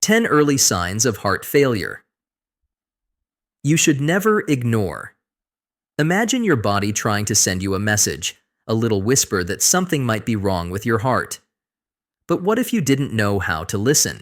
10 early signs of heart failure. You should never ignore. Imagine your body trying to send you a message, a little whisper that something might be wrong with your heart. But what if you didn't know how to listen?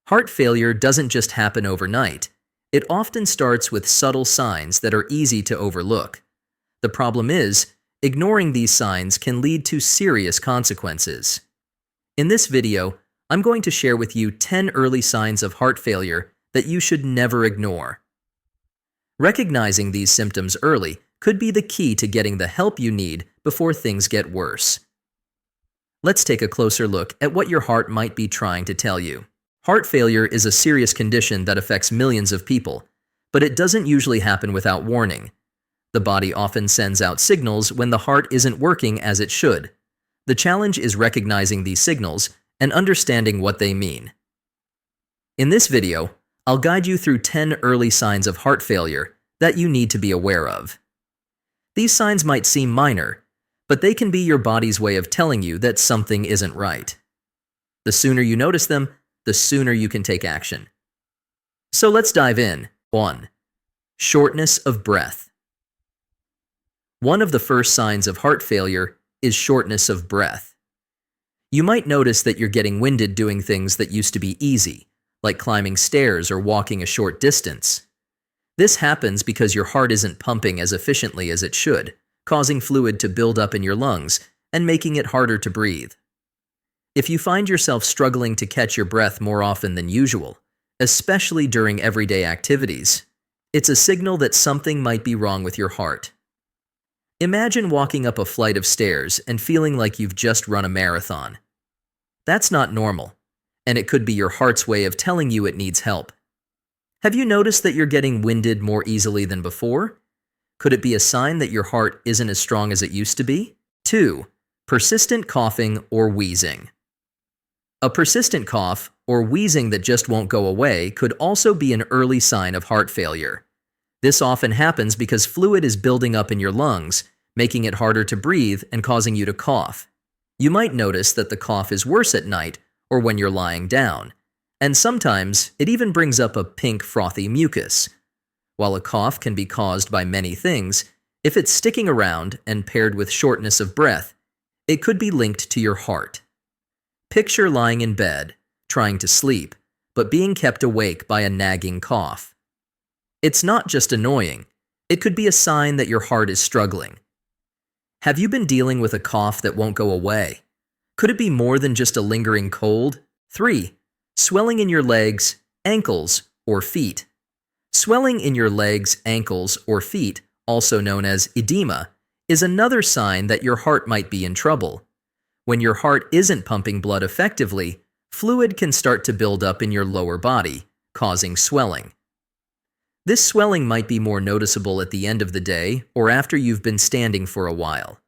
Heart failure doesn't just happen overnight. It often starts with subtle signs that are easy to overlook. The problem is, ignoring these signs can lead to serious consequences. In this video, I'm going to share with you 10 early signs of heart failure that you should never ignore. Recognizing these symptoms early could be the key to getting the help you need before things get worse. Let's take a closer look at what your heart might be trying to tell you. Heart failure is a serious condition that affects millions of people, but it doesn't usually happen without warning. The body often sends out signals when the heart isn't working as it should. The challenge is recognizing these signals and understanding what they mean. In this video, I'll guide you through 10 early signs of heart failure that you need to be aware of. These signs might seem minor, but they can be your body's way of telling you that something isn't right. The sooner you notice them, the sooner you can take action. So let's dive in. 1. Shortness of breath. One of the first signs of heart failure is shortness of breath. You might notice that you're getting winded doing things that used to be easy, like climbing stairs or walking a short distance. This happens because your heart isn't pumping as efficiently as it should, causing fluid to build up in your lungs and making it harder to breathe. If you find yourself struggling to catch your breath more often than usual, especially during everyday activities, it's a signal that something might be wrong with your heart. Imagine walking up a flight of stairs and feeling like you've just run a marathon. That's not normal, and it could be your heart's way of telling you it needs help. Have you noticed that you're getting winded more easily than before? Could it be a sign that your heart isn't as strong as it used to be? 2. Persistent coughing or wheezing. A persistent cough or wheezing that just won't go away could also be an early sign of heart failure. This often happens because fluid is building up in your lungs, making it harder to breathe and causing you to cough. You might notice that the cough is worse at night or when you're lying down, and sometimes it even brings up a pink frothy mucus. While a cough can be caused by many things, if it's sticking around and paired with shortness of breath, it could be linked to your heart. Picture lying in bed, trying to sleep, but being kept awake by a nagging cough. It's not just annoying, it could be a sign that your heart is struggling. Have you been dealing with a cough that won't go away? Could it be more than just a lingering cold? 3. Swelling in your legs, ankles, or feet. Swelling in your legs, ankles, or feet, also known as edema, is another sign that your heart might be in trouble. When your heart isn't pumping blood effectively, fluid can start to build up in your lower body, causing swelling. This swelling might be more noticeable at the end of the day or after you've been standing for a while.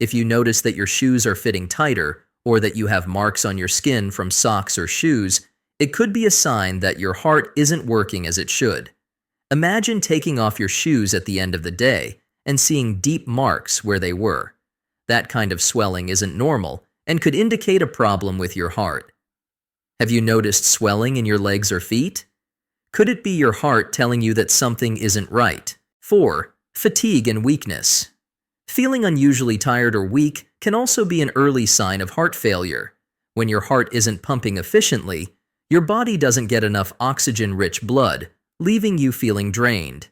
If you notice that your shoes are fitting tighter or that you have marks on your skin from socks or shoes, it could be a sign that your heart isn't working as it should. Imagine taking off your shoes at the end of the day and seeing deep marks where they were. That kind of swelling isn't normal and could indicate a problem with your heart. Have you noticed swelling in your legs or feet? Could it be your heart telling you that something isn't right? 4. Fatigue and weakness. Feeling unusually tired or weak can also be an early sign of heart failure. When your heart isn't pumping efficiently, your body doesn't get enough oxygen-rich blood, leaving you feeling drained.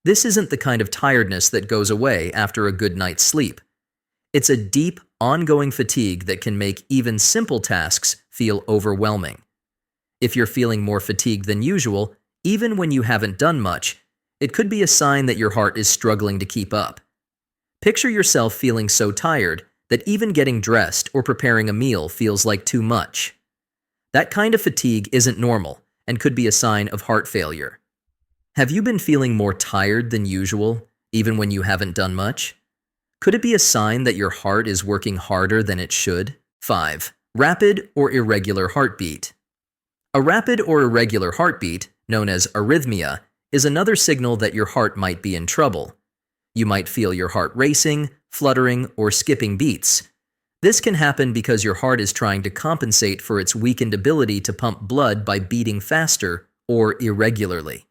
This isn't the kind of tiredness that goes away after a good night's sleep. It's a deep, ongoing fatigue that can make even simple tasks feel overwhelming. If you're feeling more fatigued than usual, even when you haven't done much, it could be a sign that your heart is struggling to keep up. Picture yourself feeling so tired that even getting dressed or preparing a meal feels like too much. That kind of fatigue isn't normal and could be a sign of heart failure. Have you been feeling more tired than usual, even when you haven't done much? Could it be a sign that your heart is working harder than it should? 5. Rapid or irregular heartbeat. A rapid or irregular heartbeat, known as arrhythmia, is another signal that your heart might be in trouble. You might feel your heart racing, fluttering, or skipping beats. This can happen because your heart is trying to compensate for its weakened ability to pump blood by beating faster or irregularly.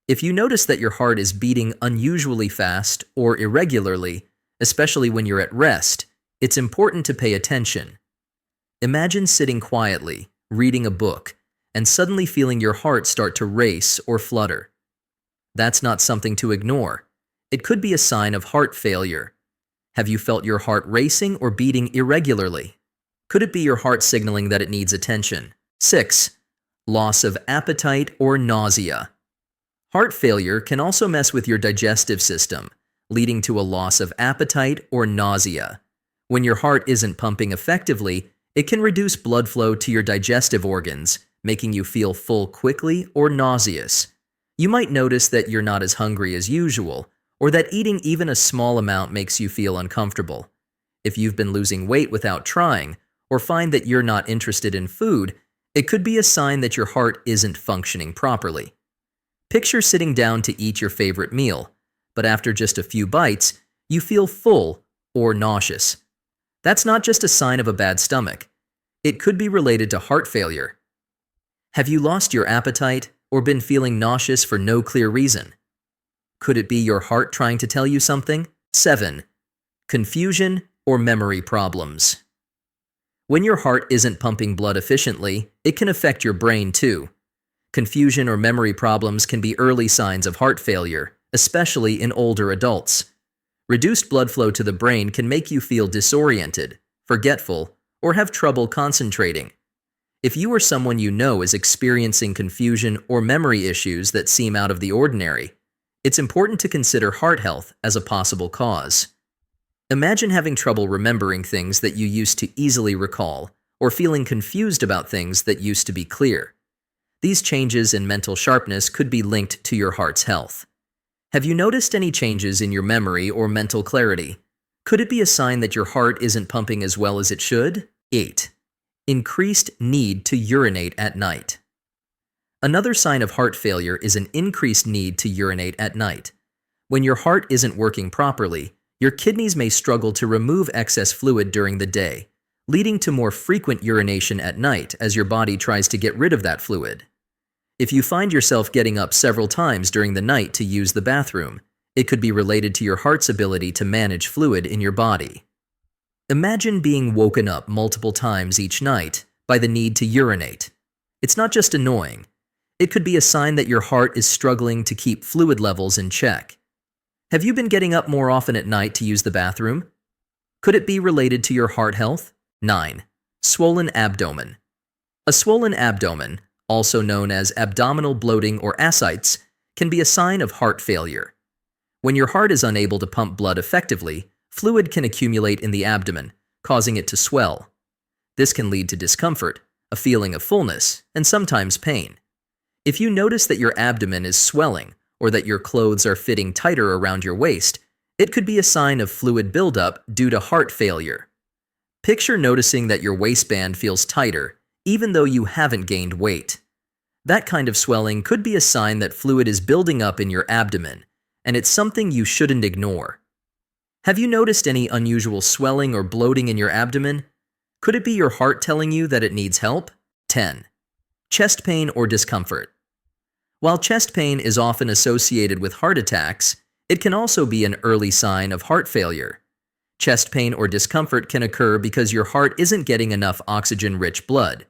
If you notice that your heart is beating unusually fast or irregularly, especially when you're at rest, it's important to pay attention. Imagine sitting quietly, reading a book, and suddenly feeling your heart start to race or flutter. That's not something to ignore. It could be a sign of heart failure. Have you felt your heart racing or beating irregularly? Could it be your heart signaling that it needs attention? 6. Loss of appetite or nausea. Heart failure can also mess with your digestive system, leading to a loss of appetite or nausea. When your heart isn't pumping effectively, it can reduce blood flow to your digestive organs, making you feel full quickly or nauseous. You might notice that you're not as hungry as usual, or that eating even a small amount makes you feel uncomfortable. If you've been losing weight without trying, or find that you're not interested in food, it could be a sign that your heart isn't functioning properly. Picture sitting down to eat your favorite meal, but after just a few bites, you feel full or nauseous. That's not just a sign of a bad stomach. It could be related to heart failure. Have you lost your appetite or been feeling nauseous for no clear reason? Could it be your heart trying to tell you something? 7. Confusion or memory problems. When your heart isn't pumping blood efficiently, it can affect your brain too. Confusion or memory problems can be early signs of heart failure, especially in older adults. Reduced blood flow to the brain can make you feel disoriented, forgetful, or have trouble concentrating. If you or someone you know is experiencing confusion or memory issues that seem out of the ordinary, it's important to consider heart health as a possible cause. Imagine having trouble remembering things that you used to easily recall, or feeling confused about things that used to be clear. These changes in mental sharpness could be linked to your heart's health. Have you noticed any changes in your memory or mental clarity? Could it be a sign that your heart isn't pumping as well as it should? 8. Increased need to urinate at night. Another sign of heart failure is an increased need to urinate at night. When your heart isn't working properly, your kidneys may struggle to remove excess fluid during the day, leading to more frequent urination at night as your body tries to get rid of that fluid. If you find yourself getting up several times during the night to use the bathroom, it could be related to your heart's ability to manage fluid in your body. Imagine being woken up multiple times each night by the need to urinate. It's not just annoying. It could be a sign that your heart is struggling to keep fluid levels in check. Have you been getting up more often at night to use the bathroom? Could it be related to your heart health? 9. Swollen abdomen. A swollen abdomen, also known as abdominal bloating or ascites, can be a sign of heart failure. When your heart is unable to pump blood effectively, fluid can accumulate in the abdomen, causing it to swell. This can lead to discomfort, a feeling of fullness, and sometimes pain. If you notice that your abdomen is swelling or that your clothes are fitting tighter around your waist, it could be a sign of fluid buildup due to heart failure. Picture noticing that your waistband feels tighter, even though you haven't gained weight. That kind of swelling could be a sign that fluid is building up in your abdomen, and it's something you shouldn't ignore. Have you noticed any unusual swelling or bloating in your abdomen? Could it be your heart telling you that it needs help? 10. Chest pain or discomfort. While chest pain is often associated with heart attacks, it can also be an early sign of heart failure. Chest pain or discomfort can occur because your heart isn't getting enough oxygen-rich blood.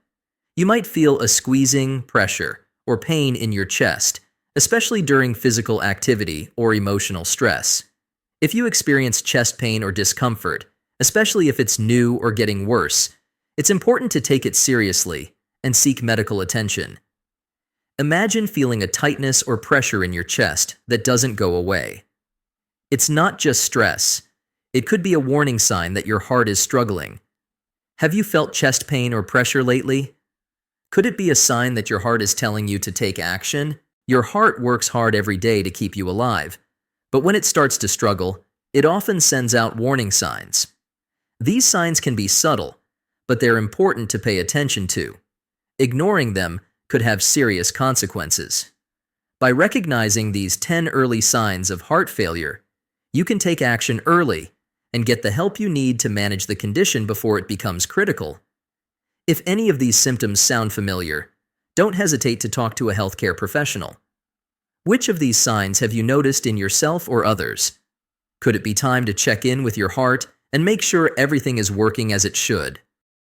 You might feel a squeezing, pressure, or pain in your chest, especially during physical activity or emotional stress. If you experience chest pain or discomfort, especially if it's new or getting worse, it's important to take it seriously and seek medical attention. Imagine feeling a tightness or pressure in your chest that doesn't go away. It's not just stress. It could be a warning sign that your heart is struggling. Have you felt chest pain or pressure lately? Could it be a sign that your heart is telling you to take action? Your heart works hard every day to keep you alive, but when it starts to struggle, it often sends out warning signs. These signs can be subtle, but they're important to pay attention to. Ignoring them could have serious consequences. By recognizing these 10 early signs of heart failure, you can take action early and get the help you need to manage the condition before it becomes critical. If any of these symptoms sound familiar, don't hesitate to talk to a healthcare professional. Which of these signs have you noticed in yourself or others? Could it be time to check in with your heart and make sure everything is working as it should?